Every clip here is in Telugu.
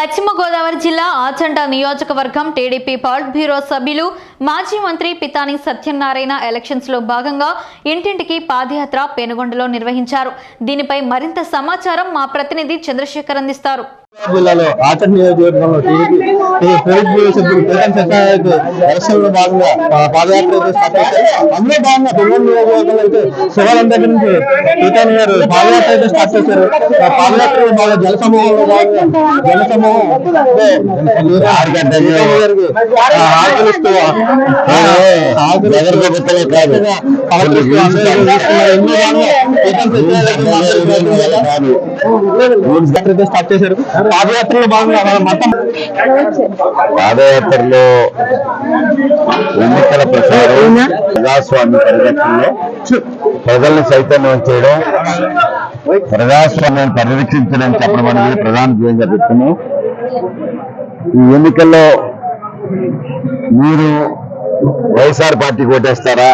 పశ్చిమ గోదావరి జిల్లా ఆచంట నియోజకవర్గం టీడీపీ పాలిట్ బ్యూరో సభ్యులు మాజీ మంత్రి పితాని సత్యనారాయణ ఎలక్షన్స్ లో భాగంగా ఇంటింటికి పాదయాత్ర పెనుగొండలో నిర్వహించారు. దీనిపై మరింత సమాచారం మా ప్రతినిధి చంద్రశేఖర్ అందిస్తారు. జిల్లాలో ఆచంట నియోజకవర్గంలో టీడీపీ పాలిట్ బ్యూరో సభ్యులు పితాని సత్యనారాయణ ఎలక్షన్ లో భాగంగా పాదయాత్ర స్టార్ట్ చేశారు. అందులో భాగంగా పెనుగొండ నియోజకవర్గంలో అయితే శివాలయం దగ్గర నుంచి పితాని గారు పాదయాత్ర అయితే స్టార్ట్ చేశారు. పాదయాత్రలో బాగా జనసమూహంలో భాగంగా జనసమూహం స్టార్ట్ చేశారు. పాదయాత్రలో భాగంగా పాదయాత్రలో ఎన్నికల ప్రచారం ప్రజాస్వామ్య పరిరక్షణలో ప్రజల్ని చైతన్యం చేయడం, ప్రజాస్వామ్యాన్ని పరిరక్షించడం చెప్పడం అనేది ప్రధాన ధ్యేయంగా పెట్టుకున్నాం. ఈ ఎన్నికల్లో మీరు వైఎస్ఆర్ పార్టీకి ఓటేస్తారా,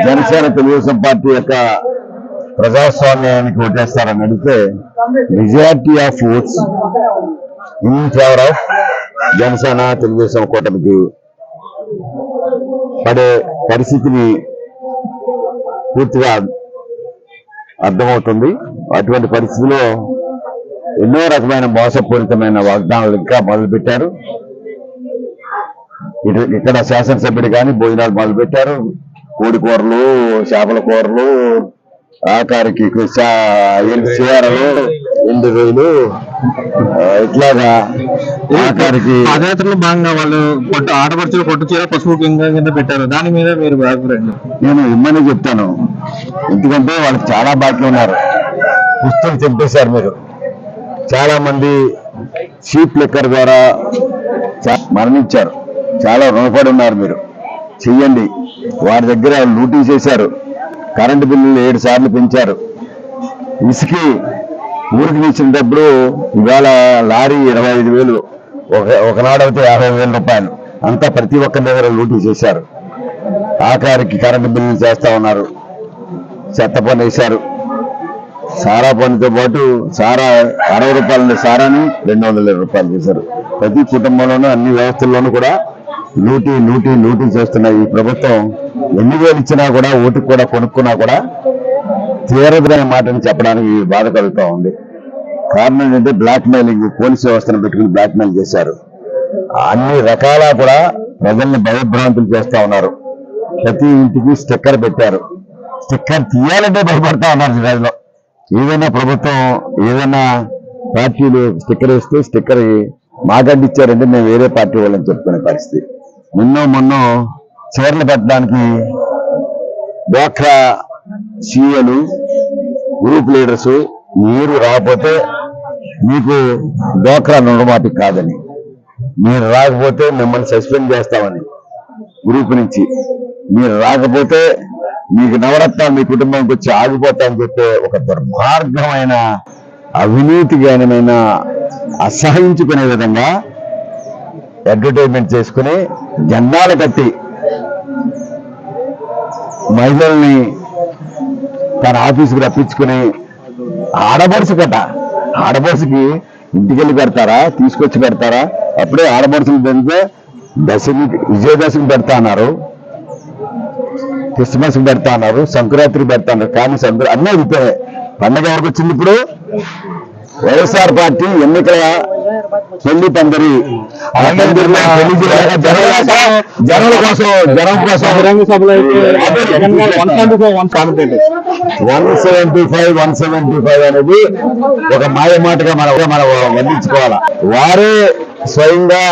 జనసేన తెలుగుదేశం పార్టీ యొక్క ప్రజాస్వామ్యానికి ఓటేస్తారని అడిగితే majority of votes in favour of Janasena Telugu Desam కూటమికి పడే పరిస్థితిని పూర్తిగా అర్థమవుతుంది. అటువంటి పరిస్థితిలో ఎన్నో రకమైన మోసపూరితమైన వాగ్దానాలు ఇంకా మొదలుపెట్టారు. ఇక్కడ శాసనసభ్యుడు కానీ భోజనాలు మొదలుపెట్టారు. కోడి కూరలు, చేపల కూరలు, ఆఖరికి చీరలు, ఎండు రొయ్యలు, ఇట్లాగా ఆఖరికి పాదయాత్రలో భాగంగా వాళ్ళు ఆడపడుచులు కొట్టు చీర పసుపు కింద పెట్టారు. దాని మీద మీరు నేను ఇమ్మని చెప్తాను. ఎందుకంటే వాళ్ళకి చాలా బాకీ ఉన్నారు. పుస్తకం చెప్పేశారు. మీరు చాలా మంది చీప్ లిక్కర్ ద్వారా మరణించారు. చాలా రుణపడి ఉన్నారు. మీరు చెయ్యండి. వారి దగ్గర లూటీ చేశారు. కరెంటు బిల్లులు 7 సార్లు పెంచారు. ఇసుకి ఊరికి ఇచ్చినప్పుడు ఇవాళ లారీ 25,000, ఒకనాడైతే 50,000 రూపాయలు. అంతా ప్రతి ఒక్కరి దగ్గర లూటీ చేశారు. ఆఖరికి కరెంటు బిల్లులు చేస్తా ఉన్నారు. చెత్త పన్ను వేశారు. సారా పన్నుతో పాటు సారా 60 రూపాయల సారాని 220 రూపాయలు చేశారు. ప్రతి కుటుంబంలోనూ అన్ని వ్యవస్థల్లోనూ కూడా లూటీ లూటీ లూటీ చేస్తున్న ఈ ప్రభుత్వం ఎన్ని వేలు ఇచ్చినా కూడా, ఓటుకు కూడా కొనుక్కున్నా కూడా తీరదనే మాటని చెప్పడానికి బాధ కలుగుతూ ఉంది. కారణం ఏంటంటే బ్లాక్ మెయిలింగ్, పోలీసు వ్యవస్థను పెట్టుకుని బ్లాక్ మెయిల్ చేశారు. అన్ని రకాల కూడా ప్రజల్ని భయభ్రాంతులు చేస్తా ఉన్నారు. ప్రతి ఇంటికి స్టిక్కర్ పెట్టారు. స్టిక్కర్ తీయాలంటే భయపడతా ఉన్నారు. ప్రజలు ఏదైనా ప్రభుత్వం, ఏదైనా పార్టీలు స్టిక్కర్ వేస్తే స్టిక్కర్ మాగడ్డిచ్చారంటే మేము వేరే పార్టీ వాళ్ళని చెప్పుకునే పరిస్థితి. మొన్న చీరలు పెట్టడానికి డోక్రా సీఏలు, గ్రూప్ లీడర్స్ మీరు రాకపోతే మీకు డోక్రా రుణమాఫీ కాదని, మీరు రాకపోతే మిమ్మల్ని సస్పెండ్ చేస్తామని గ్రూప్ నుంచి, మీరు రాకపోతే మీకు నవరత్నాలు మీ కుటుంబానికి వచ్చి ఆగిపోతామని చెప్పే ఒక దుర్మార్గమైన, అవినీతిగానమైన, అసహించుకునే విధంగా అడ్వర్టైజ్మెంట్ చేసుకుని జెండాలు కట్టి మహిళల్ని తన ఆఫీసుకు రప్పించుకుని ఆడబడుసుకి ఇంటికెళ్ళి పెడతారా, తీసుకొచ్చి పెడతారా? అప్పుడే ఆడబడుసులు పెడితే విజయదశమి పెడతా అన్నారు, క్రిస్మస్కి పెడతా అన్నారు, సంక్రాంతికి పెడతా అన్నారు. కానీ అన్నీ అయిపోయాయి. పండగ ఎవరికి వచ్చింది? ఇప్పుడు వైఎస్ఆర్ పార్టీ ఎన్నికల పెళ్లి పందిరి, జనం కోసం 175 అనేది ఒక మాయ మాటగా మనం వర్ణించుకోవాలా. వారే స్వయంగా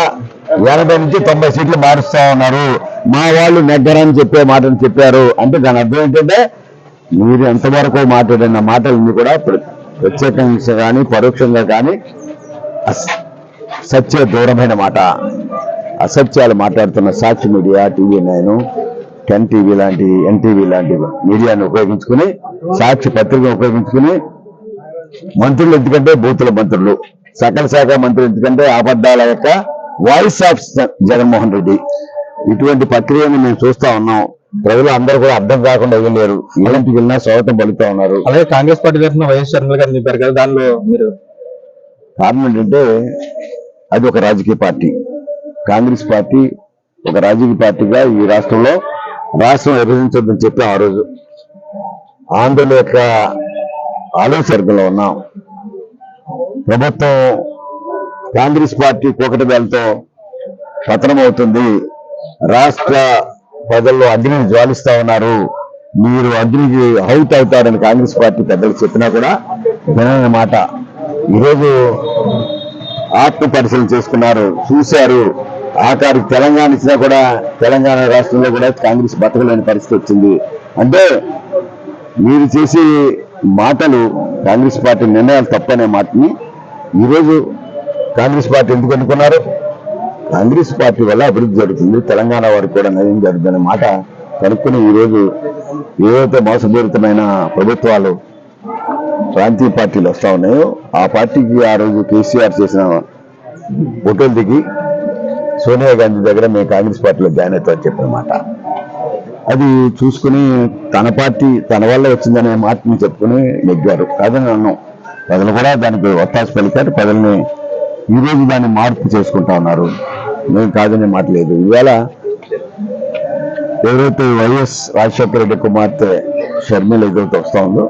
80 నుంచి 90 సీట్లు మారుస్తా ఉన్నారు. మా వాళ్ళు నెగ్గరని చెప్పే మాటను చెప్పారు. అంటే దాని అర్థం ఏంటంటే మీరు ఎంతవరకు మాట్లాడిన మాటలన్నీ కూడా ప్రత్యేకంగా కానీ పరోక్షంగా కానీ సత్య దూరమైన మాట, అసత్యాలు మాట్లాడుతున్న సాక్షి మీడియా, TV9, 10 TV లాంటి, NTV లాంటి మీడియాను ఉపయోగించుకుని, సాక్షి పత్రికను ఉపయోగించుకుని మంత్రులు ఎందుకంటే బూతుల మంత్రులు, సకల శాఖ మంత్రులు ఎందుకంటే అబద్ధాల యొక్క వాయిస్ ఆఫ్ జగన్మోహన్ రెడ్డి. ఇటువంటి ప్రక్రియను మేము చూస్తా ఉన్నాం. ప్రజలు అందరూ కూడా అర్థం కాకుండా వెళ్ళలేరు. ఇలాంటికి వెళ్ళినా స్వాగతం పలుకుతా ఉన్నారు. అలాగే కాంగ్రెస్ పార్టీ తరఫున వైఎస్ షర్మిల గారు చెప్పారు కదా, దానిలో మీరు కారణం ఏంటంటే అది ఒక రాజకీయ పార్టీ. కాంగ్రెస్ పార్టీ ఒక రాజకీయ పార్టీగా ఈ రాష్ట్రంలో రాష్ట్రం విభజించొద్దని చెప్పి ఆ రోజు ఆంధ్రుల యొక్క ఆలోచనలో ఉన్నాం. ప్రభుత్వం కాంగ్రెస్ పార్టీ కూకటివేలతో పతనం అవుతుంది, రాష్ట్ర ప్రజల్లో అగ్నిని జ్వాలిస్తా ఉన్నారు, మీరు అగ్నికి అవుట్ అవుతారని కాంగ్రెస్ పార్టీ పెద్దలు చెప్పినా కూడా వినని మాట. ఈరోజు ఆత్మ పరిశీలన చేసుకున్నారు, చూశారు. ఆఖరికి తెలంగాణ ఇచ్చినా కూడా తెలంగాణ రాష్ట్రంలో కూడా కాంగ్రెస్ బతకలేని పరిస్థితి వచ్చింది. అంటే మీరు చేసే మాటలు, కాంగ్రెస్ పార్టీ నిర్ణయాలు తప్పనే మాటని ఈరోజు కాంగ్రెస్ పార్టీ ఎందుకు అనుకున్నారు? కాంగ్రెస్ పార్టీ వల్ల అభివృద్ధి జరుగుతుంది, తెలంగాణ వారికి కూడా నయం జరుగుతుందనే మాట కనుక్కుని ఈరోజు ఏవైతే మోసపూరితమైన ప్రభుత్వాలు ప్రాంతీయ పార్టీలు వస్తా ఉన్నాయో ఆ పార్టీకి ఆ రోజు కేసీఆర్ చేసిన ఫోటోలు దిగి సోనియా గాంధీ దగ్గర మేము కాంగ్రెస్ పార్టీలో జాయిన్ అవుతామని చెప్పిన మాట, అది చూసుకుని తన పార్టీ తన వల్ల వచ్చిందనే మాటని చెప్పుకుని నెగ్గారు. కాదని అన్నాం, ప్రజలు కూడా దానికి ఒత్తాస పలికారు. ప్రజల్ని ఈరోజు దాన్ని మార్పు చేసుకుంటా ఉన్నారు. మేము కాదనే మాట లేదు. ఇవాళ ఎవరైతే వైఎస్ రాజశేఖర రెడ్డి కుమార్తె షర్మిల ఏదైతే వస్తా ఉందో,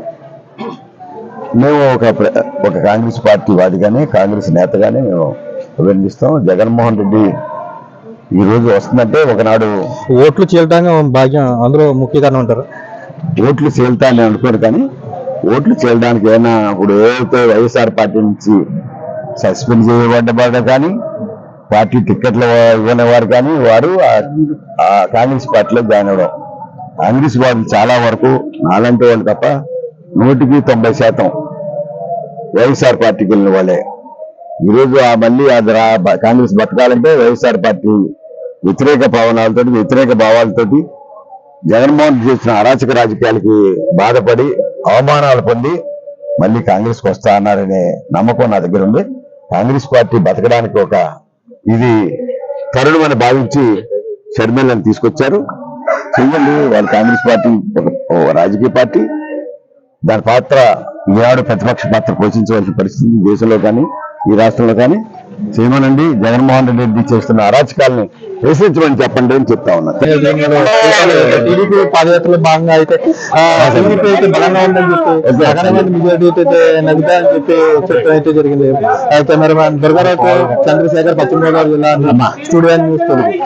మేము ఒక కాంగ్రెస్ పార్టీ వాదిగానే, కాంగ్రెస్ నేతగానే మేము అభినందిస్తాం. జగన్మోహన్ రెడ్డి ఈ రోజు వస్తుందంటే ఒకనాడు ఓట్లు చీలటానికి భాగ్యం అందులో ముఖ్య కారణం ఉంటారు. ఓట్లు చీలుతా అని అనుకోరు, కానీ ఓట్లు చీలడానికి ఏమైనా ఇప్పుడు ఏదైతే వైఎస్ఆర్ పార్టీ నుంచి సస్పెండ్ చేయబడ్డ కానీ, పార్టీ టిక్కెట్లు ఇవ్వని వారు కానీ వారు ఆ కాంగ్రెస్ పార్టీలో జాయిన్ అవ్వడం. కాంగ్రెస్ వాళ్ళు చాలా వరకు నాలంటి వాళ్ళు తప్ప 100% వైఎస్ఆర్ పార్టీకి వెళ్ళిన వాళ్ళే. ఈరోజు మళ్ళీ అది కాంగ్రెస్ బతకాలంటే వైఎస్ఆర్ పార్టీ వ్యతిరేక భావనాలతోటి, వ్యతిరేక భావాలతోటి జగన్మోహన్ చేసిన అరాచక రాజకీయాలకి బాధపడి అవమానాలు పొంది మళ్ళీ కాంగ్రెస్కి వస్తా అన్నారనే నమ్మకం నా దగ్గర ఉంది. కాంగ్రెస్ పార్టీ బతకడానికి ఒక ఇది తరుణమని భావించి షర్మిలను తీసుకొచ్చారు. చెయ్యండి, వాళ్ళు కాంగ్రెస్ పార్టీ ఒక రాజకీయ పార్టీ, దాని పాత్ర ఈనాడు ప్రతిపక్ష పాత్ర పోషించవలసిన పరిస్థితి దేశంలో కానీ ఈ రాష్ట్రంలో కానీ చేయమనండి. జగన్మోహన్ రెడ్డి చేస్తున్న అరాచకాలని ప్రశ్నించమని చెప్పండి అని చెప్తా ఉన్నారు. టీడీపీ పాదయాత్రలో భాగంగా అయితే టీడీపీ అయితే బలంగా ఉందని చెప్పి జగన్మోహన్ మెజారిటీ అయితే నగ్గుతాయని చెప్పి చెప్పడం అయితే జరిగింది. కెమెరామ్యాన్ దుర్గారావు చంద్రశేఖర్, పశ్చిమ గోదావరి జిల్లా స్టూడియో న్యూస్ తెలుగు.